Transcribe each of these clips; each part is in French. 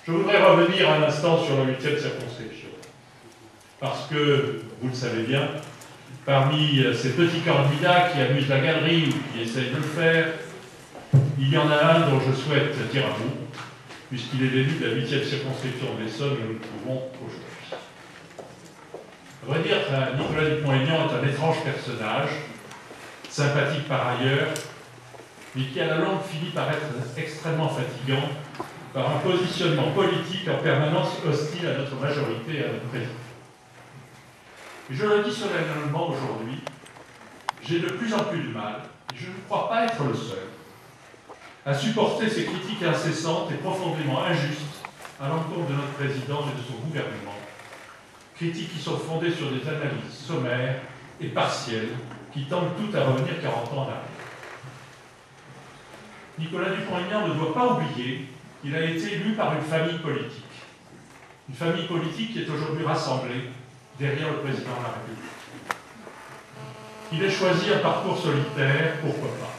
Je voudrais revenir un instant sur la 8e circonscription. Parce que, vous le savez bien, parmi ces petits candidats qui amusent la galerie ou qui essayent de le faire, il y en a un dont je souhaite dire un mot, puisqu'il est l'élu de la 8e circonscription de l'Essonne où nous nous trouvons aujourd'hui. À vrai dire, Nicolas Dupont-Aignan est un étrange personnage, sympathique par ailleurs, mais qui à la longue finit par être extrêmement fatigant par un positionnement politique en permanence hostile à notre majorité et à notre président. Et je le dis solennellement aujourd'hui, j'ai de plus en plus de mal, et je ne crois pas être le seul, à supporter ces critiques incessantes et profondément injustes à l'encontre de notre président et de son gouvernement, critiques qui sont fondées sur des analyses sommaires et partielles qui tendent toutes à revenir 40 ans en arrière. Nicolas Dupont-Aignan ne doit pas oublier qu'il a été élu par une famille politique. Une famille politique qui est aujourd'hui rassemblée derrière le président de la République. Il ait choisi un parcours solitaire, pourquoi pas.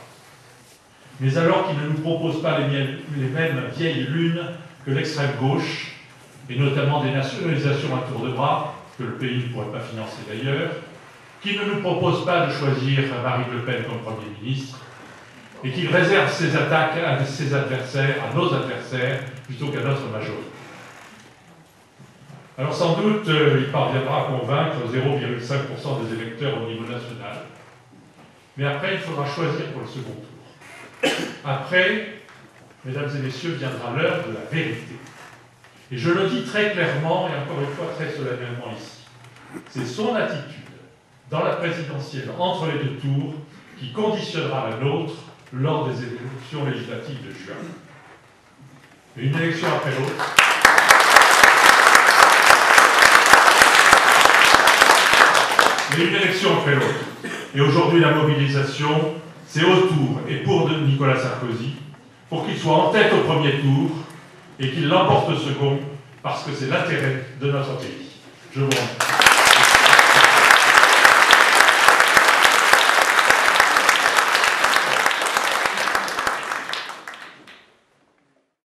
Mais alors qu'il ne nous propose pas les mêmes vieilles lunes que l'extrême gauche, et notamment des nationalisations à tour de bras, que le pays ne pourrait pas financer d'ailleurs, qu'il ne nous propose pas de choisir Marine Le Pen comme Premier ministre, et qu'il réserve ses attaques à ses adversaires, à nos adversaires, plutôt qu'à notre majorité. Alors sans doute, il parviendra à convaincre 0,5% des électeurs au niveau national. Mais après, il faudra choisir pour le second tour. Après, mesdames et messieurs, viendra l'heure de la vérité. Et je le dis très clairement, et encore une fois très solennellement ici, c'est son attitude dans la présidentielle entre les deux tours qui conditionnera la nôtre lors des élections législatives de juin. Et une élection après l'autre. Et une élection après l'autre. Et aujourd'hui, la mobilisation, c'est autour et pour Nicolas Sarkozy, pour qu'il soit en tête au premier tour et qu'il l'emporte au second, parce que c'est l'intérêt de notre pays. Je vous remercie.